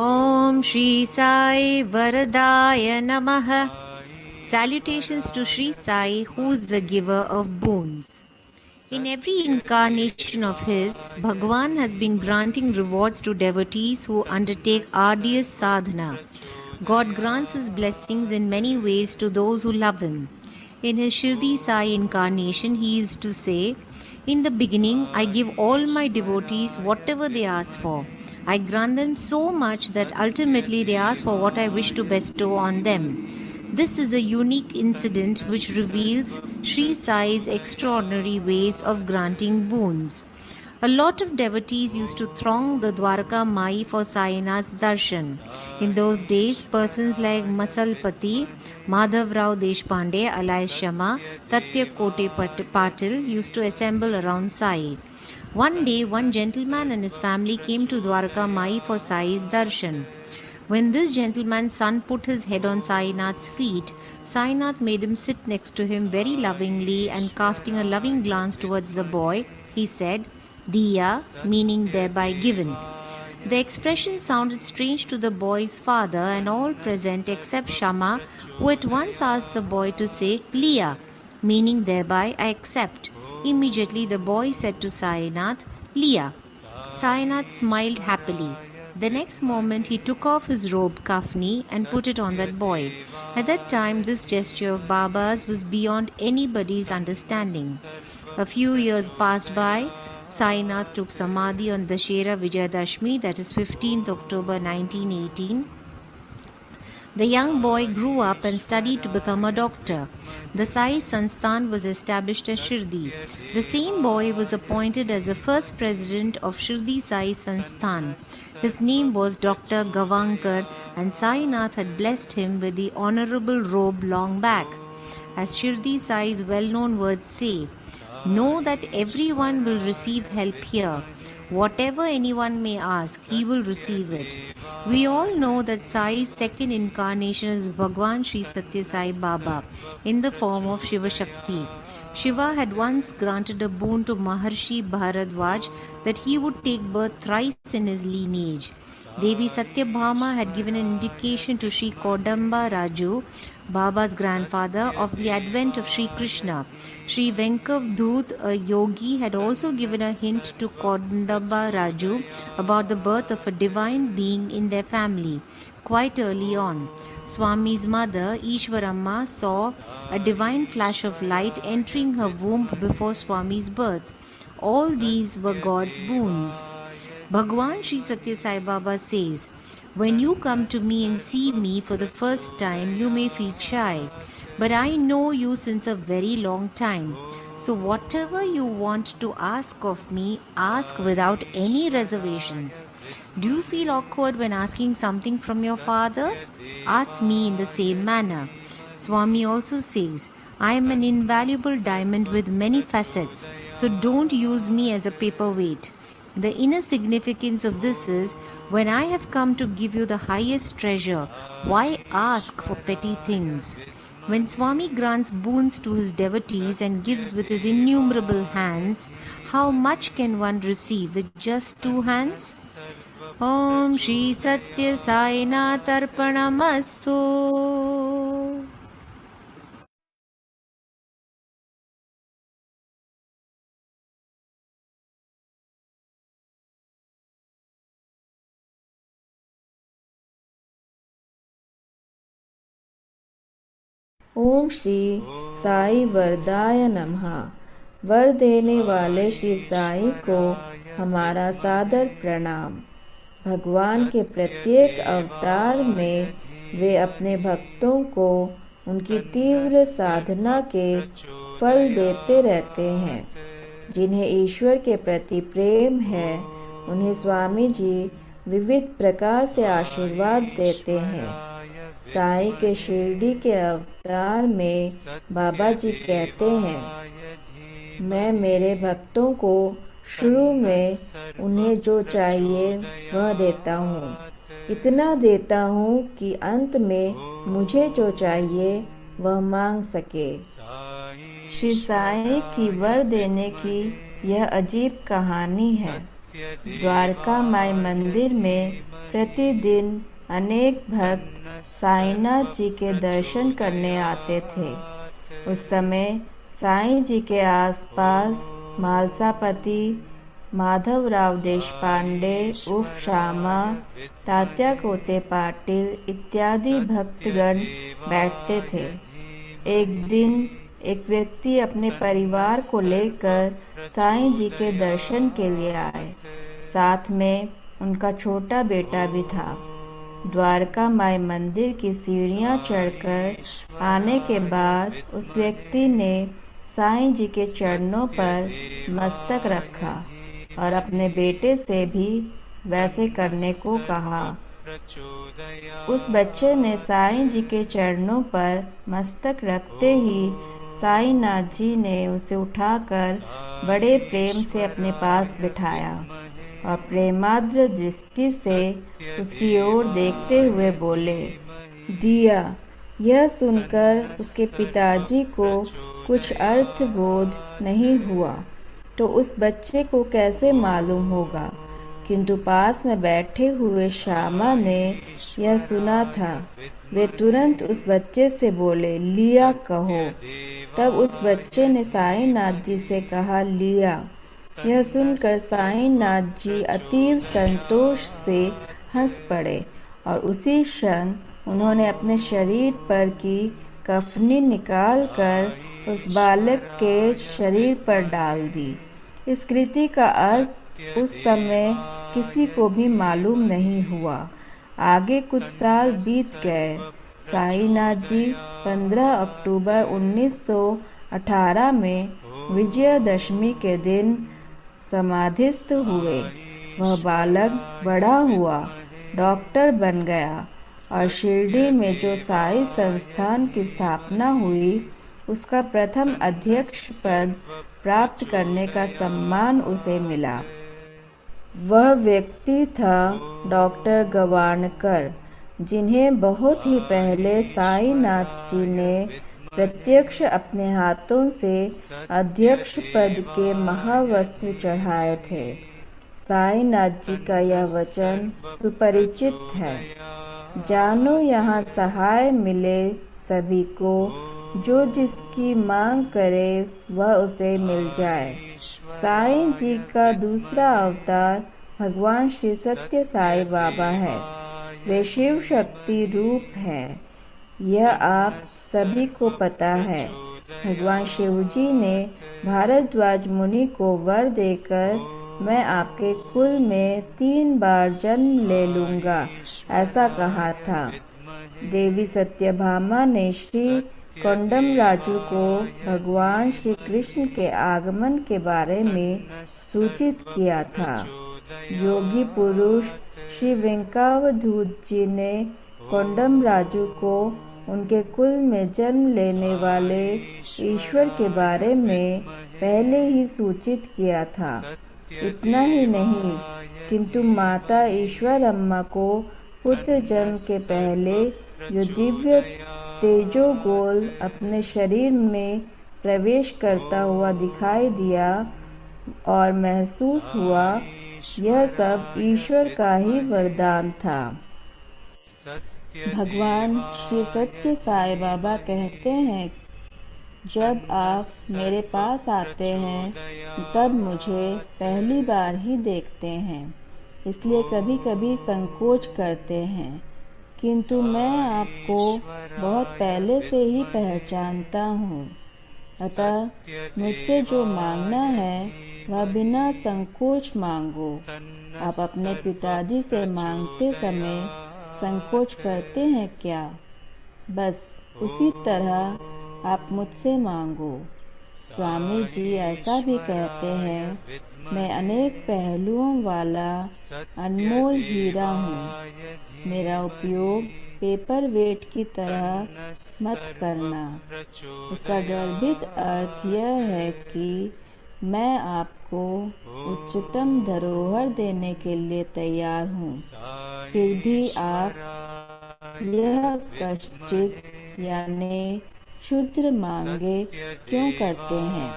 Om Shri Sai Varadaya Namaha. Salutations to Shri Sai, who is the giver of boons. In every incarnation of his, Bhagwan has been granting rewards to devotees who undertake arduous sadhana. God grants his blessings in many ways to those who love him. In his Shirdi Sai incarnation, he used to say, "In the beginning, I give all my devotees whatever they ask for. I grant them so much that ultimately they ask for what I wish to bestow on them." This is a unique incident which reveals Sri Sai's extraordinary ways of granting boons. A lot of devotees used to throng the Dwarka Mai for Sainath's darshan. In those days, persons like Masalpati, Madhav Rao Deshpande, alias Shama, Tatya Kote Patil used to assemble around Sai. One day, one gentleman and his family came to Dwarka Mai for Sai's darshan. When this gentleman's son put his head on Sainath's feet, Sainath made him sit next to him very lovingly, and casting a loving glance towards the boy, he said, "Diya," meaning thereby given. The expression sounded strange to the boy's father and all present except Shama, who at once asked the boy to say "Liya," meaning thereby I accept. Immediately the boy said to Sainath, "Liya." Sainath smiled happily. The next moment he took off his robe kafni and put it on that boy. At that time this gesture of Baba's was beyond anybody's understanding. A few years passed by. Sainath took Samadhi on Dashera Vijayadashmi, that is 15th October 1918. The young boy grew up and studied to become a doctor. The Sai Sansthan was established at Shirdi. The same boy was appointed as the first president of Shirdi Sai Sansthan. His name was Dr. Gavankar, and Sainath had blessed him with the honorable robe long back. As Shirdi Sai's well-known words say, "Know that everyone will receive help here. Whatever anyone may ask, he will receive it." We all know that Sai's second incarnation is Bhagwan Sri Satya Sai Baba in the form of Shiva Shakti. Shiva had once granted a boon to Maharshi Bharadwaj that he would take birth thrice in his lineage. Devi Satyabhama had given an indication to Sri Kodamba Raju, Baba's grandfather, of the advent of Sri Krishna. Sri Venkav Dhoot, a yogi, had also given a hint to Kodamba Raju about the birth of a divine being in their family quite early on. Swami's mother, Ishwaramma, saw a divine flash of light entering her womb before Swami's birth. All these were God's boons. Bhagwan Sri Satya Sai Baba says, "When you come to me and see me for the first time, you may feel shy, but I know you since a very long time. So whatever you want to ask of me, ask without any reservations. Do you feel awkward when asking something from your father? Ask me in the same manner." Swami also says, "I am an invaluable diamond with many facets, so don't use me as a paperweight." The inner significance of this is, when I have come to give you the highest treasure, why ask for petty things? When Swami grants boons to his devotees and gives with his innumerable hands, how much can one receive with just two hands? Om Shri Satya Sai Nath Arpanamastu. ओम श्री साई वरदाय नमः। वर देने वाले श्री साई को हमारा सादर प्रणाम। भगवान के प्रत्येक अवतार में वे अपने भक्तों को उनकी तीव्र साधना के फल देते रहते हैं। जिन्हें ईश्वर के प्रति प्रेम है, उन्हें स्वामी जी विविध प्रकार से आशीर्वाद देते हैं। साई के शिरडी के अवतार में बाबा जी कहते हैं, "मैं मेरे भक्तों को शुरू में उन्हें जो चाहिए वह देता हूँ। इतना देता हूँ कि अंत में मुझे जो चाहिए वह मांग सके।" श्री साई की वर देने की यह अजीब कहानी है। द्वारका माई मंदिर में प्रतिदिन अनेक भक्त साईनाथ जी के दर्शन करने आते थे। उस समय साईं जी के आसपास मालसापति, माधवराव देशपांडे उर्फ श्यामा, तात्या कोते पाटिल इत्यादि भक्तगण बैठते थे। एक दिन एक व्यक्ति अपने परिवार को लेकर साईं जी के दर्शन के लिए आए। साथ में उनका छोटा बेटा भी था। द्वारका माई मंदिर की सीढ़ियां चढ़कर आने के बाद उस व्यक्ति ने साईं जी के चरणों पर मस्तक रखा और अपने बेटे से भी वैसे करने को कहा। उस बच्चे ने साईं जी के चरणों पर मस्तक रखते ही साईनाथ जी ने उसे उठाकर बड़े प्रेम से अपने पास बिठाया और प्रेमाद्र दृष्टि से उसकी ओर देखते हुए बोले, दिया। यह सुनकर उसके पिताजी को कुछ अर्थबोध नहीं हुआ तो उस बच्चे को कैसे मालूम होगा, किंतु पास में बैठे हुए श्यामा ने यह सुना था। वे तुरंत उस बच्चे से बोले, लिया कहो। तब उस बच्चे ने साईनाथ जी से कहा, लिया। यह सुनकर साईनाथ जी अतीव संतोष से हंस पड़े और उसी क्षण उन्होंने अपने शरीर पर की कफनी निकालकर उस बालक के शरीर पर डाल दी। इस कृति का अर्थ उस समय किसी को भी मालूम नहीं हुआ। आगे कुछ साल बीत गए। साईनाथ जी 15 अक्टूबर 1918 में विजयादशमी के दिन समाधिस्थ हुए। वह बालक बड़ा हुआ, डॉक्टर बन गया और शिरडी में जो साई संस्थान की स्थापना हुई उसका प्रथम अध्यक्ष पद प्राप्त करने का सम्मान उसे मिला। वह व्यक्ति था डॉक्टर गवाणकर, जिन्हें बहुत ही पहले साईनाथ जी ने प्रत्यक्ष अपने हाथों से अध्यक्ष पद के महावस्त्र चढ़ाए थे। साईनाथ जी का यह वचन सुपरिचित है, जानो यहाँ सहाय मिले सभी को, जो जिसकी मांग करे वह उसे मिल जाए। साईं जी का दूसरा अवतार भगवान श्री सत्य साई बाबा है। वे शिव शक्ति रूप हैं, यह आप सभी को पता है। भगवान शिव जी ने भारद्वाज मुनि को वर देकर मैं आपके कुल में 3 बार जन्म ले लूंगा ऐसा कहा था। देवी सत्यभामा ने श्री कोंडम राजू को भगवान श्री कृष्ण के आगमन के बारे में सूचित किया था। योगी पुरुष श्री वेंकावधूत जी ने कोंडम राजू को उनके कुल में जन्म लेने वाले ईश्वर के बारे में पहले ही सूचित किया था। इतना ही नहीं, किंतु माता ईश्वरम्मा को पुत्र जन्म के पहले जो दिव्य तेजोगोल अपने शरीर में प्रवेश करता हुआ दिखाई दिया और महसूस हुआ, यह सब ईश्वर का ही वरदान था। भगवान श्री सत्य साई बाबा कहते हैं, जब आप मेरे पास आते हैं तब मुझे पहली बार ही देखते हैं, इसलिए कभी कभी संकोच करते हैं, किंतु मैं आपको बहुत पहले से ही पहचानता हूँ। अतः मुझसे जो मांगना है वह बिना संकोच मांगो। आप अपने पिताजी से मांगते समय संकोच करते हैं क्या? बस उसी तरह आप मुझसे मांगो। स्वामी जी ऐसा भी कहते हैं, मैं अनेक पहलुओं वाला अनमोल हीरा हूँ। मेरा उपयोग पेपर वेट की तरह मत करना। इसका गर्भित अर्थ यह है कि मैं आपको उच्चतम धरोहर देने के लिए तैयार हूँ, फिर भी आप यह कश्चित यानी क्षुद्र मांगे क्यों करते हैं?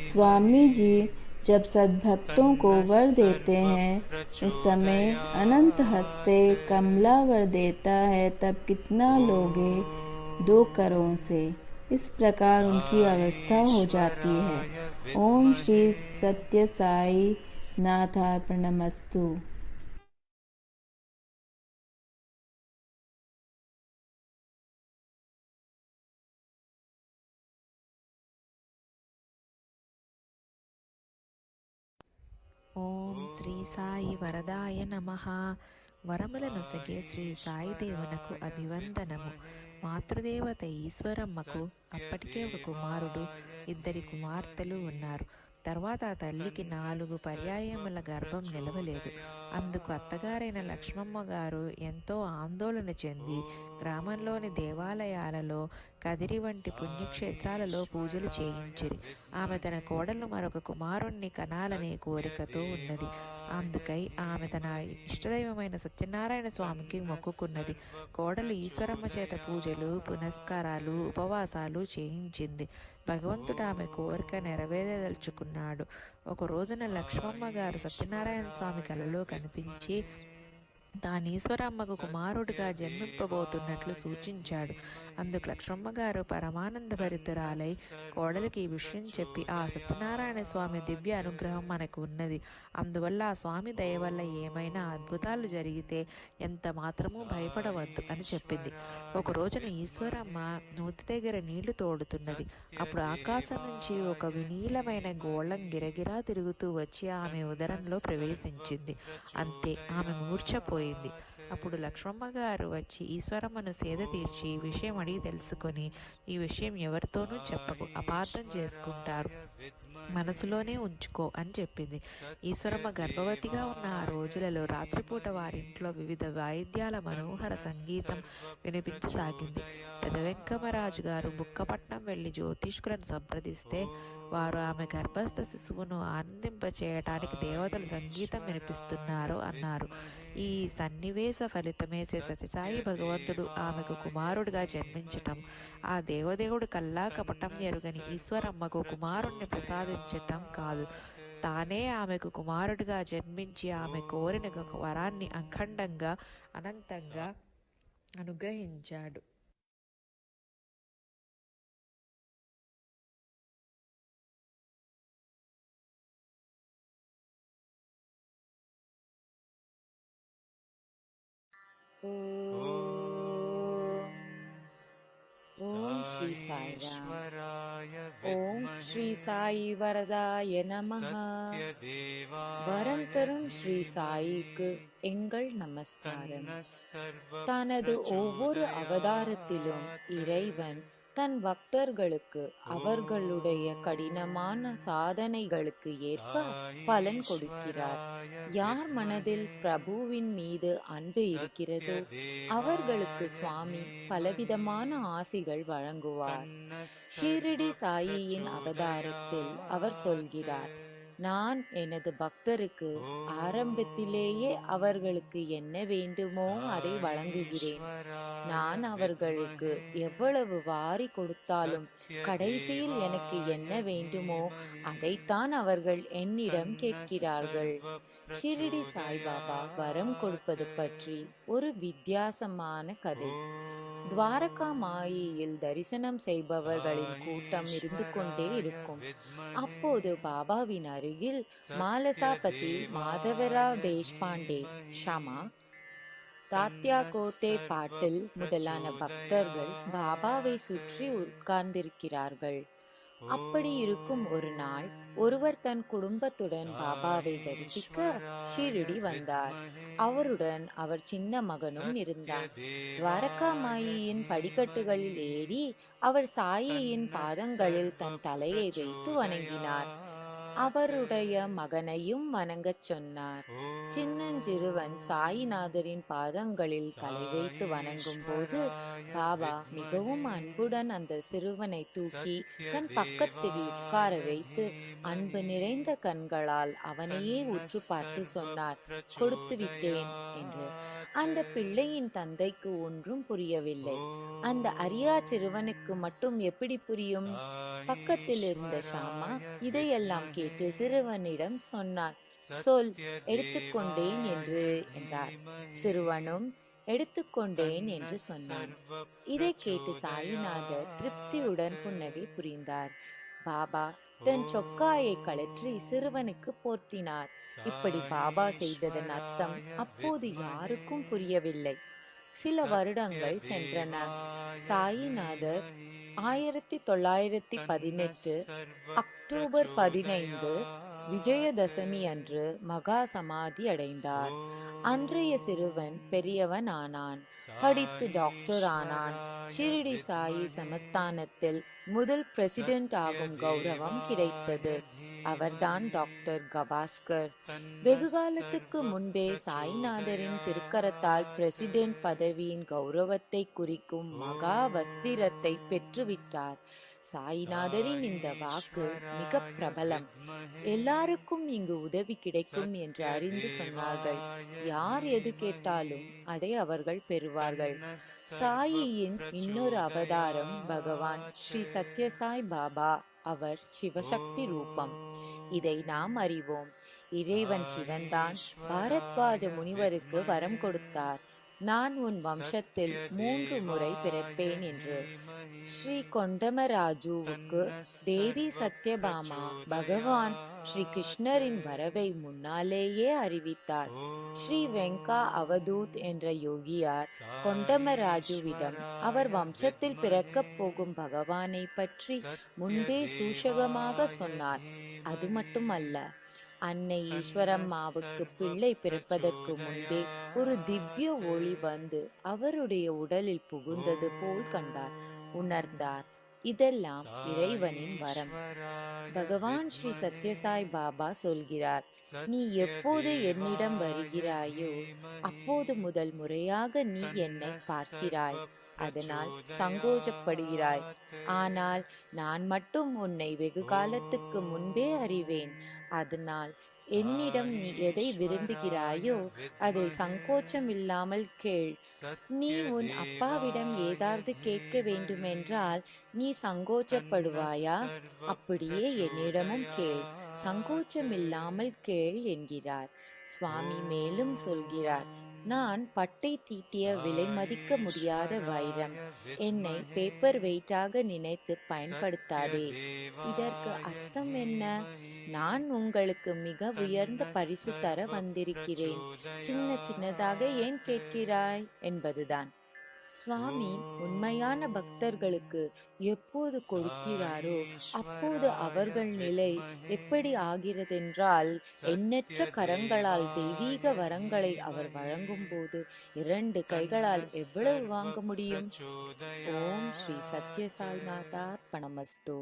स्वामी जी जब सद्भक्तों को वर देते हैं उस समय अनंत हस्ते कमला वर देता है, तब कितना लोगे 2 करों से। इस प्रकार उनकी अवस्था हो जाती है। ओम श्री सत्य साई नाथार्पणमस्तु। ఓం శ్రీ సాయి వరదాయ నమః. వరముల నొసగే శ్రీ సాయి దేవునకు అభివందనము. మాతృదేవత ఈశ్వరమ్మకు అప్పటికే ఒక కుమారుడు, 2 కుమార్తెలు ఉన్నారు. తర్వాత ఆ తల్లికి 4 పర్యాయముల గర్భం నిలవలేదు. అందుకు అత్తగారైన లక్ష్మమ్మ గారు ఎంతో ఆందోళన చెంది గ్రామంలోని దేవాలయాలలో, కదిరి వంటి పుణ్యక్షేత్రాలలో పూజలు చేయించిరి. ఆమె తన కోడలు మరొక కుమారుణ్ణి కనాలనే కోరికతో ఉన్నది. అందుకై ఆమె తన ఇష్టదైవమైన సత్యనారాయణ స్వామికి మొక్కుకున్నది. కోడలు ఈశ్వరమ్మ చేత పూజలు, పునస్కారాలు, ఉపవాసాలు చేయించింది. భగవంతుడు ఆమె కోరిక నెరవేరదలుచుకున్నాడు. ఒక రోజున లక్ష్మమ్మ గారు సత్యనారాయణ స్వామి కలలో కనిపించి తాను ఈశ్వరమ్మకు కుమారుడిగా జన్మింపబోతున్నట్లు సూచించాడు. అందుకు లక్ష్మమ్మ గారు పరమానందభరితురాలై కోడలికి ఈ విషయం చెప్పి, ఆ సత్యనారాయణ స్వామి దివ్య అనుగ్రహం మనకు ఉన్నది, అందువల్ల ఆ స్వామి దయ వల్ల ఏమైనా అద్భుతాలు జరిగితే ఎంత మాత్రమూ భయపడవద్దు అని చెప్పింది. ఒక రోజున ఈశ్వరమ్మ నూతి దగ్గర నీళ్లు తోడుతున్నది. అప్పుడు ఆకాశం నుంచి ఒక వినీలమైన గోళం గిరగిరా తిరుగుతూ వచ్చి ఆమె ఉదరంలో ప్రవేశించింది. అంతే, ఆమె మూర్ఛపోయింది. అప్పుడు లక్ష్మమ్మ గారు వచ్చి ఈశ్వరమ్మను సేద తీర్చి విషయం అడిగి తెలుసుకొని, ఈ విషయం ఎవరితోనూ చెప్పకు, అపార్థం చేసుకుంటారు, మనసులోనే ఉంచుకో అని చెప్పింది. ఈశ్వరమ్మ గర్భవతిగా ఉన్న ఆ రోజులలో రాత్రిపూట వారింట్లో వివిధ వాయిద్యాల మనోహర సంగీతం వినిపించసాగింది. పెదవెంకమరాజు గారు బుక్కపట్నం వెళ్లి జ్యోతిష్కులను సంప్రదిస్తే వారు ఆమె గర్భస్థ శిశువును ఆనందింపచేయటానికి దేవతలు సంగీతం వినిపిస్తున్నారు అన్నారు. ఈ సన్నివేశ ఫలితమే సత్యసాయి భగవంతుడు ఆమెకు కుమారుడిగా జన్మించటం, ఆ దేవదేవుడు కల్లా కపటం ఎరుగని ఈశ్వరమ్మకు కుమారుణ్ణి ప్రసాదించటం కాదు, తానే ఆమెకు కుమారుడిగా జన్మించి ఆమె కోరిన వరాన్ని అఖండంగా అనంతంగా అనుగ్రహించాడు. ఓం శ్రీ సాయిరామ్. ఓం శ్రీ சாயி வரதாய நமः. வரம் தரும் ஸ்ரீ சாயிக்கு எங்கள் நமஸ்காரம். தனது ஒவ்வொரு அவதாரத்திலும் இறைவன் தன் பக்தர்களுக்கு அவர்களுடைய கடினமான சாதனைகளுக்கு ஏற்ப பலன் கொடுக்கிறார். யார் மனதில் பிரபுவின் மீது அன்பு இருக்கிறதோ அவர்களுக்கு சுவாமி பலவிதமான ஆசிகள் வழங்குவார். ஷீரடி சாயியின் அவதாரத்தில் அவர் சொல்கிறார், நான் எனது பக்தருக்கு ஆரம்பத்திலேயே அவர்களுக்கு என்ன வேண்டுமோ அதை வழங்குகிறேன். நான் அவர்களுக்கு எவ்வளவு வாரி கொடுத்தாலும் கடைசியில் எனக்கு என்ன வேண்டுமோ அதைத்தான் அவர்கள் என்னிடம் கேட்கிறார்கள். ஷிரடி சாய்பாபா வரம் கொடுப்பது பற்றி ஒரு வித்தியாசமான கதை. துவாரகா மாயையில் தரிசனம் செய்பவர்களின் கூட்டம் இருந்து கொண்டே இருக்கும். அப்போது பாபாவின் அருகில் மாலசாபதி, மாதவராவ் தேஷ்பாண்டே, ஷமா, தாத்யா கோத்தே பாட்டில் முதலான பக்தர்கள் பாபாவை சுற்றி உட்கார்ந்திருக்கிறார்கள். அப்படி இருக்கும் ஒரு நாள் ஒருவர் தன் குடும்பத்துடன் பாபாவை தரிசிக்க ஷீரடி வந்தார். அவருடன் அவர் சின்ன மகனும் இருந்தார். துவாரகா மாயியின் படிக்கட்டுகளில் ஏறி அவர் சாயியின் பாதங்களில் தன் தலையை வைத்து வணங்கினார். அவருடைய மகனையும் வணங்கச் சொன்னார். சின்னஞ்சிறுவன் சாயிநாதரின் பாதங்களில் தலை வைத்து வணங்கும் போது பாபா மிகவும் அன்புடன் அந்த சிறுவனை தூக்கி தன் பக்கத்தில் உட்கார வைத்து அன்பு நிறைந்த கண்களால் அவனையே உற்று பார்த்து சொன்னார், கொடுத்து விட்டேன் என்று. அந்த பிள்ளையின் தந்தைக்கு ஒன்றும் புரியவில்லை. அந்த அறியா சிறுவனுக்கு மட்டும் எப்படி புரியும்? பக்கத்தில் இருந்த ஷாமா இதையெல்லாம் கேட்டு சிறுவனிடம் சொன்னார். சொல், எடுத்துக்கொண்டேன் என்றார். சிறுவனும் எடுத்துக்கொண்டேன் என்று சொன்னான். இதை கேட்டு சாயிநாதர் திருப்தியுடன் புன்னகை புரிந்தார். பாபா தன் சொக்காயை கழற்றி சிறுவனுக்கு போர்த்தினார். இப்படி பாபா செய்ததன் அர்த்தம் அப்போது யாருக்கும் புரியவில்லை. சில வருடங்கள் சென்றன. சாயிநாதர் 1918 அக்டோபர் 15 விஜயதசமி அன்று மகா சமாதி அடைந்தார். அன்றைய சிறுவன் பெரியவன் ஆனான். படித்து டாக்டர் ஆனான். ஷிரடி சாயி சமஸ்தானத்தில் முதல் பிரசிடென்ட் ஆகும் கௌரவம் கிடைத்தது. அவர்தான் டாக்டர் கபாஸ்கர். வெகு காலத்துக்கு முன்பே சாய்நாதரின் திருக்கரத்தால் பிரசிடென்ட் பதவியின் கௌரவத்தை குறிக்கும் மகா வஸ்திரத்தை பெற்றுவிட்டார். சாய்நாதரின் இந்த வாக்கு மிக பிரபலம். எல்லாருக்கும் இங்கு உதவி கிடைக்கும் என்று அறிந்து சொன்னார்கள். யார் எது கேட்டாலும் அதை அவர்கள் பெறுவார்கள். சாயியின் இன்னொரு அவதாரம் பகவான் ஸ்ரீ சத்யசாய் பாபா. அவர் சிவசக்தி ரூபம். இதை நாம் அறிவோம். இறைவன் சிவன்தான் பாரத்வாஜ முனிவருக்கு வரம் கொடுத்தார். நான் உன் வம்சத்தில் 3 முறை பிறப்பேன் என்று. ஸ்ரீ கொண்டமராஜுவுக்கு தேவி சத்யபாமா பகவான் ஸ்ரீ கிருஷ்ணரின் வரவை முன்னாலேயே அறிவித்தார். ஸ்ரீ வெங்கா அவதூத் என்ற யோகியார் கொண்டமராஜுவிடம் அவர் வம்சத்தில் பிறக்கப் போகும் பகவானை பற்றி முன்பே சூஷகமாக சொன்னார். அது மட்டுமல்ல, அன்னை ஈஸ்வரம்மாவுக்கு பிள்ளை பிறப்பதற்கு முன்பே ஒரு திவ்ய ஒளி வந்து அவருடைய உடலில் புகுந்தது போல் கண்டார், உணர்ந்தார். இதெல்லாம் இறைவனின் வரம். பகவான் ஸ்ரீ சத்யசாய் பாபா சொல்கிறார், நீ எப்போது என்னிடம் வருகிறாயோ அப்போது முதல் முறையாக நீ என்னை பார்க்கிறாய். அதனால் சங்கோஜப்படுகிறாய். ஆனால் நான் மட்டும் உன்னை வெகு காலத்துக்கு முன்பே அறிவேன். அதனால் என்னிடம் நீ எதை விரும்புகிறாயோ அதை சங்கோச்சம் இல்லாமல் கேள். நீ உன் அப்பாவிடம் ஏதாவது கேட்க வேண்டுமென்றால் நீ சங்கோச்சப்படுவாயா? அப்படியே என்னிடமும் கேள், சங்கோச்சம் இல்லாமல் கேள் என்கிறார். சுவாமி மேலும் சொல்கிறார், நான் பட்டை தீட்டிய விலை மதிக்க முடியாத வைரம். என்னை பேப்பர் வெயிட்டாக நினைத்து பயன்படுத்தாதே. இதற்கு அர்த்தம் என்ன? நான் உங்களுக்கு மிக உயர்ந்த பரிசு தர வந்திருக்கிறேன். சின்னதாக ஏன் கேட்கிறாய் என்பதுதான். சுவாமி உண்மையான பக்தர்களுக்கு எப்போது கொடுக்கிறாரோ அப்போது அவர்கள் நிலை எப்படி ஆகிறதென்றால், எண்ணற்ற கரங்களால் தெய்வீக வரங்களை அவர் வழங்கும் போது 2 கைகளால் எவ்வளவு வாங்க முடியும்? ஓம் ஸ்ரீ சத்ய சாய்நாதார்ப்பணமஸ்து.